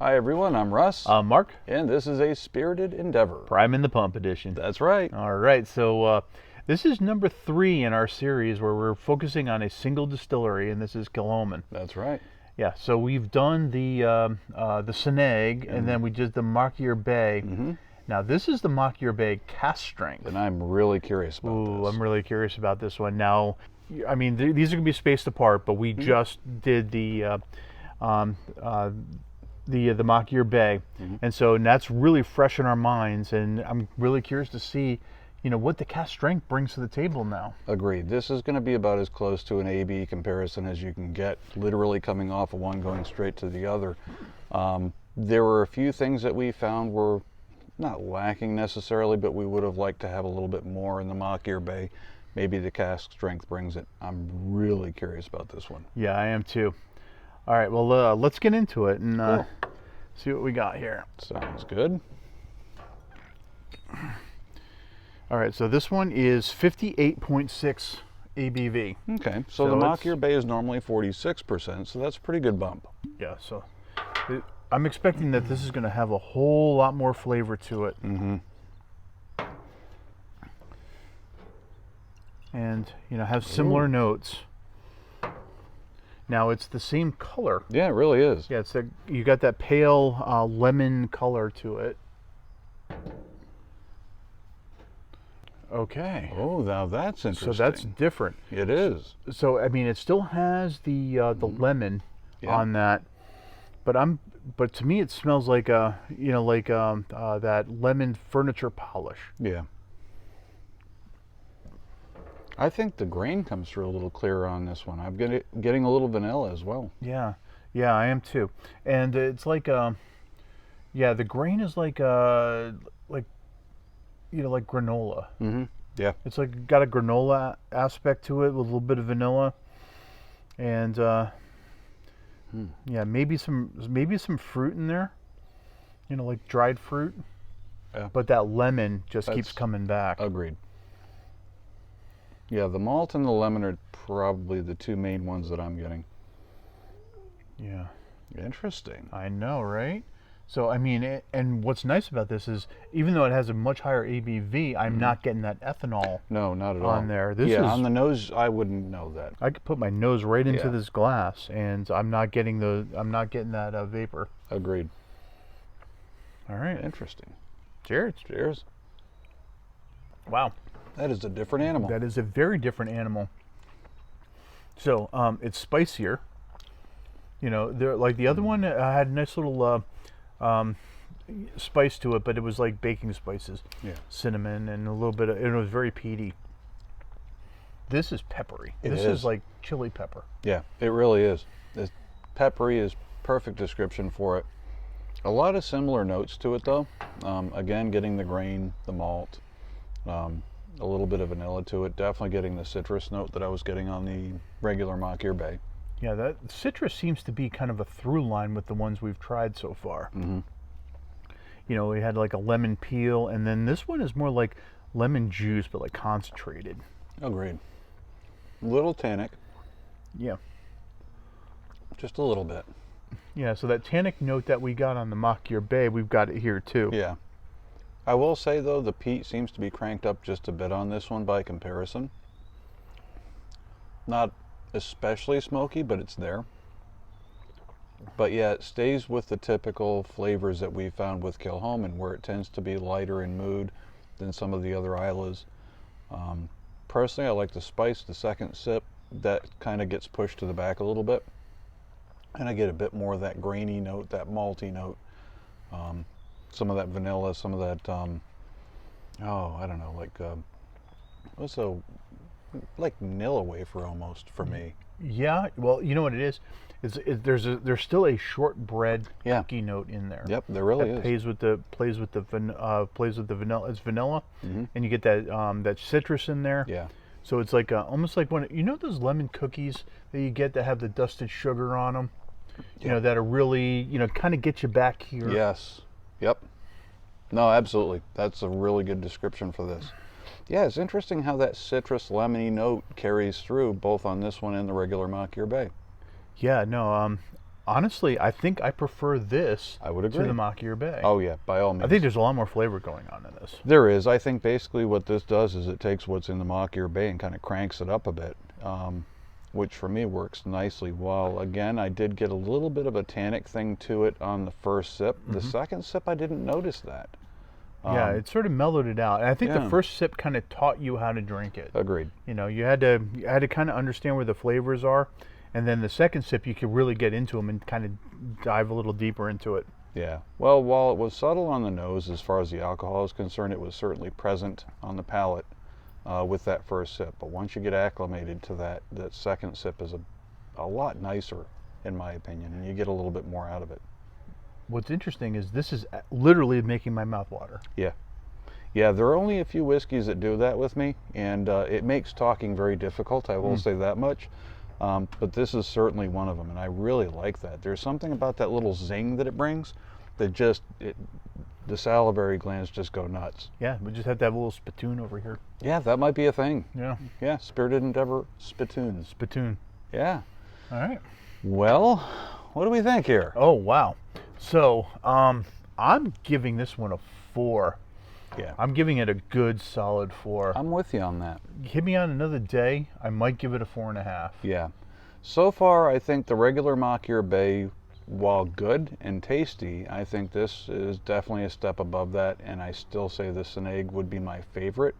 Hi everyone, I'm Russ, Mark, and this is a spirited endeavor. Prime in the Pump edition. That's right. All right, so this is number 3 in our series where we're focusing on a single distillery, and this is Kilchoman. That's right. Yeah, so we've done the Seneg, and then we did the Machir Bay. Now this is the Machir Bay cask strength. And I'm really curious about Ooh, this. I'm really curious about this one. Now, I mean, these are going to be spaced apart, but we just did the Machir Bay, and so that's really fresh in our minds, and I'm really curious to see, what the cask strength brings to the table now. Agreed. This is going to be about as close to an A-B comparison as you can get, literally coming off of one going straight to the other. There were a few things that we found were not lacking necessarily, but we would have liked to have a little bit more in the Machir Bay. Maybe the cask strength brings it. I'm really curious about this one. Yeah, I am too. All right, well, let's get into it and Cool. see what we got here. Sounds good. All right, so this one is 58.6 ABV. Okay, so So the it's- Machir Bay is normally 46%, so that's a pretty good bump. Yeah, so I'm expecting that this is going to have a whole lot more flavor to it. And, have similar notes. Now it's the same color. Yeah, it really is. Yeah, you got that pale lemon color to it. Okay. Oh, now that's interesting. So that's different. It is. So I mean, it still has the lemon on that, but to me it smells like that lemon furniture polish. Yeah. I think the grain comes through a little clearer on this one. I'm getting a little vanilla as well. Yeah, I am too. And it's like the grain is like granola. Yeah. It's like got a granola aspect to it with a little bit of vanilla, and maybe some fruit in there, like dried fruit. Yeah. But that lemon just keeps coming back. Agreed. Yeah, the malt and the lemon are probably the two main ones that I'm getting. Yeah, Interesting. I know, right? So I mean, and what's nice about this is, even though it has a much higher ABV, I'm not getting that ethanol. No, not at all. On there. This yeah, is, on the nose, I wouldn't know that. I could put my nose right into Yeah. this glass, and I'm not getting that vapor. Agreed. All right. Interesting. Cheers. Cheers. Wow. That is a different animal. That is a very different animal. So it's spicier. Like the other one had a nice little spice to it, but it was like baking spices, Yeah. cinnamon, and a little bit it was very peaty. This is peppery. This is. is like chili pepper. Yeah, it really is. Peppery is perfect description for it. A lot of similar notes to it though. Again, getting the grain, the malt, a little bit of vanilla to it. Definitely getting the citrus note that I was getting on the regular Machir Bay. Yeah, that citrus seems to be kind of a through line with the ones we've tried so far. We had like a lemon peel, and then this one is more like lemon juice, but like concentrated. Agreed. Little tannic, Yeah. just a little bit. Yeah, so that tannic note that we got on the Machir Bay, we've got it here too. Yeah. I will say though, the peat seems to be cranked up just a bit on this one by comparison. Not especially smoky, but it's there. But yeah, it stays with the typical flavors that we found with Kilchoman, where it tends to be lighter in mood than some of the other Islas. Personally, I like the spice. The second sip, that kind of gets pushed to the back a little bit, and I get a bit more of that grainy note, that malty note, some of that vanilla, some of that I don't know, like also like vanilla wafer almost for me. Yeah, well, you know what it is? There's still a shortbread Yeah. cookie note in there. Yep, there really That is. plays with the vanilla. It's vanilla, and you get that citrus in there. Yeah. So it's like almost like those lemon cookies that you get that have the dusted sugar on them. That are really kind of get you back here. Yes. Yep. No, absolutely. That's a really good description for this. Yeah, it's interesting how that citrus lemony note carries through both on this one and the regular Machir Bay. Yeah, no, Honestly, I think I prefer this I would to agree. the Machir Bay. Oh yeah, by all means. I think there's a lot more flavor going on in this. There is. I think basically what this does is it takes what's in the Machir Bay and kind of cranks it up a bit, which for me works nicely. While again, I did get a little bit of a tannic thing to it on the first sip. The second sip, I didn't notice that. Yeah, it sort of mellowed it out. And I think yeah. the first sip kind of taught you how to drink it. Agreed. You know, you had to kind of understand where the flavors are, and then the second sip you could really get into them and kind of dive a little deeper into it. Yeah. Well, while it was subtle on the nose as far as the alcohol is concerned, it was certainly present on the palate with that first sip. But once you get acclimated to that second sip is a lot nicer, in my opinion, and you get a little bit more out of it. What's interesting is this is literally making my mouth water. Yeah. Yeah, there are only a few whiskeys that do that with me, and it makes talking very difficult, I will say that much. But this is certainly one of them, and I really like that. There's something about that little zing that it brings that just, the salivary glands just go nuts. Yeah, we just have to have a little spittoon over here. Yeah, that might be a thing. Yeah. Yeah, Spirited Endeavor spittoons. Spittoon. Yeah. All right. Well, what do we think here? Oh, wow. So, I'm giving this one a 4. Yeah. I'm giving it a good solid 4. I'm with you on that. Hit me on another day, I might give it a 4.5. Yeah. So far, I think the regular Machir Bay, while good and tasty, I think this is definitely a step above that, and I still say the Cineg would be my favorite.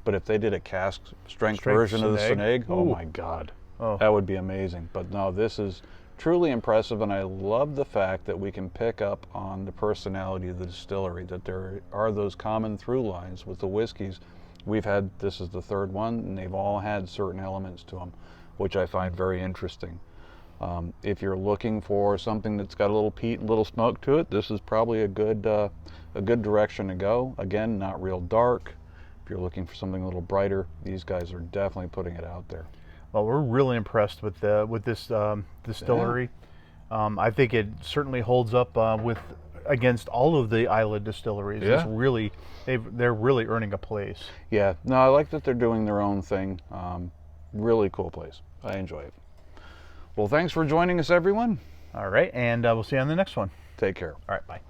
But if they did a cask strength version of the Cineg, oh my God, that would be amazing. But no, this is truly impressive, and I love the fact that we can pick up on the personality of the distillery, that there are those common through lines with the whiskeys. We've had, this is the third one, and they've all had certain elements to them, which I find very interesting. If you're looking for something that's got a little peat and a little smoke to it, this is probably a good direction to go. Again, not real dark. If you're looking for something a little brighter, these guys are definitely putting it out there. Well, we're really impressed with this distillery. Yeah. I think it certainly holds up against all of the Isla distilleries. Yeah. It's really, they're really earning a place. Yeah, no, I like that they're doing their own thing. Really cool place. I enjoy it. Well, thanks for joining us, everyone. All right, and we'll see you on the next one. Take care. All right, bye.